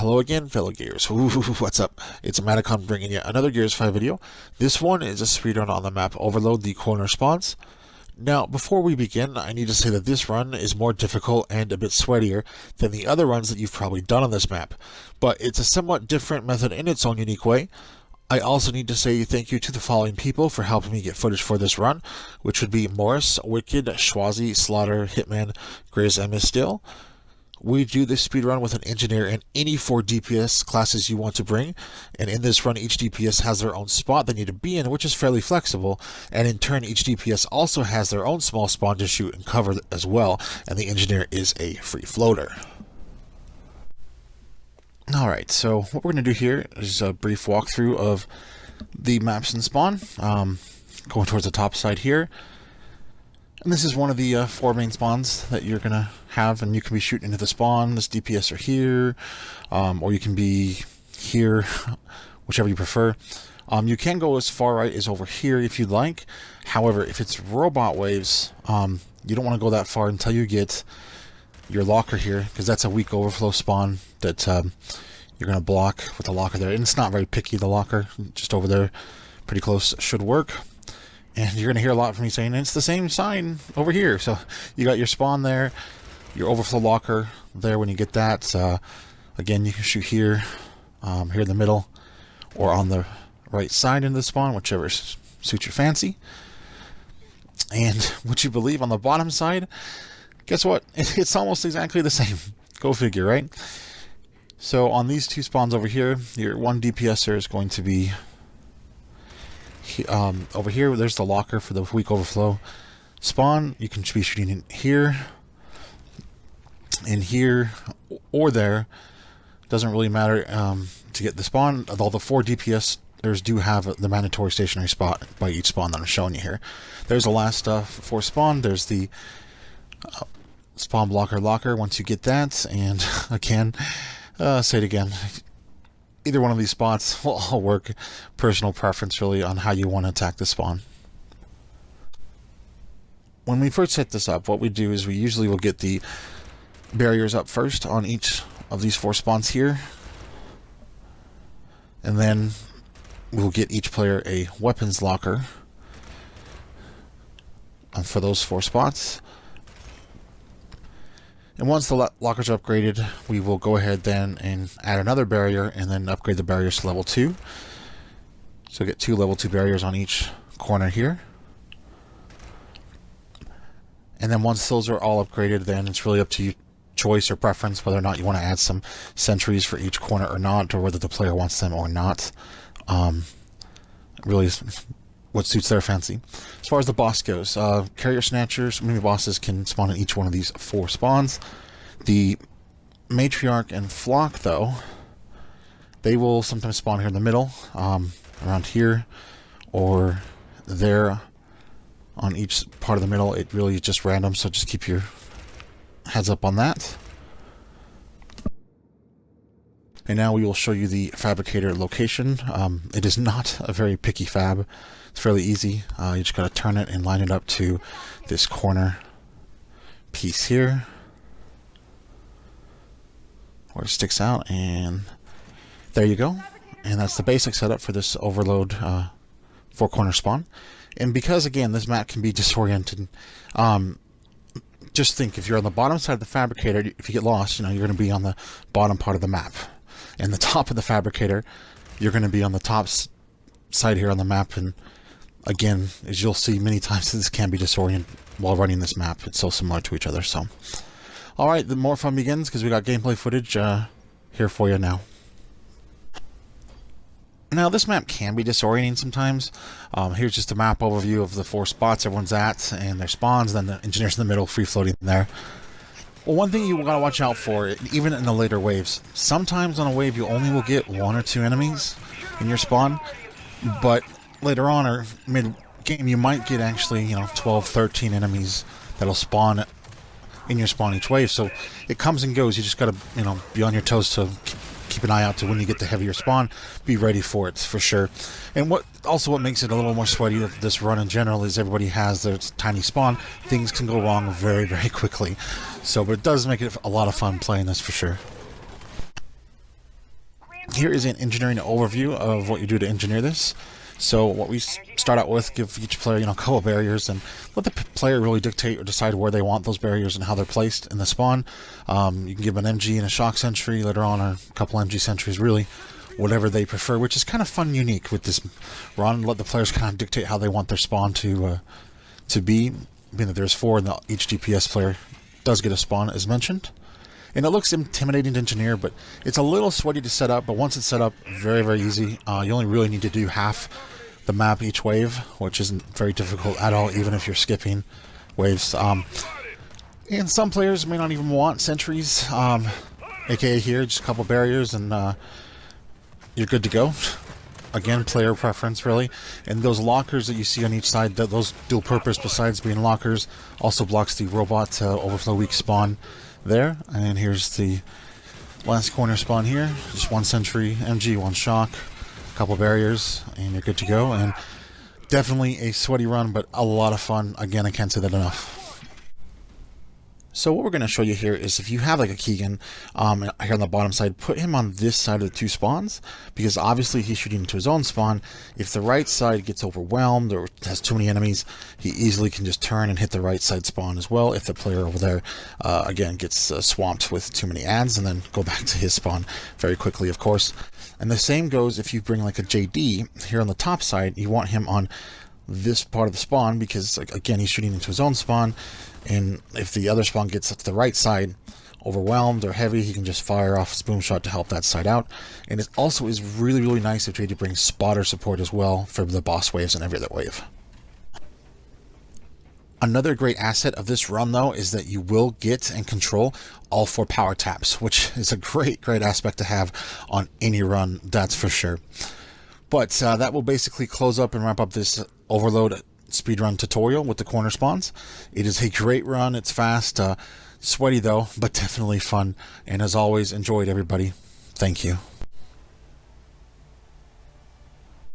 Hello again, fellow Gears. Ooh, what's up? It's Maticon bringing you another Gears 5 video. This one is a speedrun on the map Overload, the corner spawns. Now, before we begin, I need to say that this run is more difficult and a bit sweatier than the other runs that you've probably done on this map, but it's a somewhat different method in its own unique way. I also need to say thank you to the following people for helping me get footage for this run, which would be Morris, Wicked, Schwazi, Slaughter, Hitman, Grizz, and Miss Still. We do this speedrun with an engineer and any 4 DPS classes you want to bring, and in this run each DPS has their own spot they need to be in, which is fairly flexible, and in turn each DPS also has their own small spawn to shoot and cover as well, and the engineer is a free floater. Alright, so what we're going to do here is a brief walkthrough of the maps and spawn, going towards the top side here. And this is one of the 4 main spawns that you're going to have, and you can be shooting into the spawn. This DPS are here, or you can be here, whichever you prefer. You can go as far right as over here if you'd like. However, if it's robot waves, you don't want to go that far until you get your locker here, because that's a weak overflow spawn that you're going to block with the locker there. And it's not very picky, the locker, just over there, pretty close, should work. And you're going to hear a lot from me saying, it's the same sign over here. So you got your spawn there, your overflow locker there when you get that. Again, you can shoot here, here in the middle, or on the right side into the spawn, whichever suits your fancy. And would you believe, on the bottom side, guess what? It's almost exactly the same. Go figure, right? So on these 2 spawns over here, your 1 DPSer is going to be over here. There's the locker for the weak overflow spawn. You can be shooting in here, or there. Doesn't really matter to get the spawn. Although the 4 DPSers do have the mandatory stationary spot by each spawn that I'm showing you here. There's the last 4 spawn. There's the spawn blocker locker. Once you get that, and again, say it again. Either one of these spots will all work. Personal preference, really, on how you want to attack the spawn. When we first set this up, what we do is we usually will get the barriers up first on each of these 4 spawns here. And then we'll get each player a weapons locker for those 4 spots. And once the lockers are upgraded, we will go ahead then and add another barrier and then upgrade the barriers to level 2. So get 2 level 2 barriers on each corner here. And then once those are all upgraded, then it's really up to you, choice or preference, whether or not you want to add some sentries for each corner or not, or whether the player wants them or not. Really what suits their fancy. As far as the boss goes, carrier snatchers, mini bosses can spawn in each one of these 4 spawns. The matriarch and flock, though, they will sometimes spawn here in the middle, around here, or there on each part of the middle. It really is just random, so just keep your heads up on that. And now we will show you the Fabricator Location. It is not a very picky fab. It's fairly easy. You just gotta turn it and line it up to this corner piece here, where it sticks out, and there you go. And that's the basic setup for this Overload 4-corner spawn. And because, again, this map can be disoriented, just think, if you're on the bottom side of the Fabricator, if you get lost, you're going to be on the bottom part of the map. And the top of the Fabricator, you're going to be on the top side here on the map. And again, as you'll see many times, this can be disoriented while running this map. It's so similar to each other. So, alright, the more fun begins, because we got gameplay footage here for you now. Now, this map can be disorienting sometimes. Here's just a map overview of the 4 spots everyone's at, and their spawns, then the engineers in the middle, free-floating there. Well, one thing you gotta watch out for, even in the later waves, sometimes on a wave you only will get 1 or 2 enemies in your spawn, but later on, or mid-game, you might get actually, 12, 13 enemies that'll spawn in your spawn each wave. So it comes and goes. You just gotta, be on your toes to keep an eye out to when you get the heavier spawn. Be ready for it, for sure. And what makes it a little more sweaty of this run in general is everybody has their tiny spawn. Things can go wrong very, very quickly. So, but it does make it a lot of fun playing this, for sure. here is an engineering overview of what you do to engineer this. So what we start out with, give each player, a couple of barriers, and let the player really dictate or decide where they want those barriers and how they're placed in the spawn. You can give them an MG and a shock sentry later on, or a couple MG sentries, really, whatever they prefer, which is kind of fun and unique with this run. Let the players kind of dictate how they want their spawn to be, being that there's 4 and each DPS player does get a spawn, as mentioned. And it looks intimidating to engineer, but it's a little sweaty to set up, but once it's set up, very, very easy. You only really need to do half the map each wave, which isn't very difficult at all, even if you're skipping waves. And some players may not even want sentries, aka here, just a couple barriers, and you're good to go. Again, player preference, really. And those lockers that you see on each side, those dual purpose, besides being lockers, also blocks the robot overflow weak spawn there. And here's the last corner spawn here. Just 1 sentry, MG, 1 shock, a couple barriers, and you're good to go. And definitely a sweaty run, but a lot of fun. Again, I can't say that enough. So what we're going to show you here is if you have like a Keegan here on the bottom side, put him on this side of the 2 spawns, because obviously he's shooting into his own spawn. If the right side gets overwhelmed or has too many enemies, he easily can just turn and hit the right side spawn as well if the player over there, again, gets swamped with too many ads, and then go back to his spawn very quickly, of course. And the same goes if you bring like a JD here on the top side. You want him on this part of the spawn because, like, again, he's shooting into his own spawn, and if the other spawn gets to the right side overwhelmed or heavy, he can just fire off his boom shot to help that side out. And it also is really, really nice if you need to bring spotter support as well for the boss waves and every other wave. Another great asset of this run, though, is that you will get and control all 4 power taps, which is a great, great aspect to have on any run, that's for sure. But that will basically close up and wrap up this Overload speedrun tutorial with the corner spawns. It is a great run. It's fast, sweaty though, but definitely fun. And as always, enjoyed, everybody. Thank you.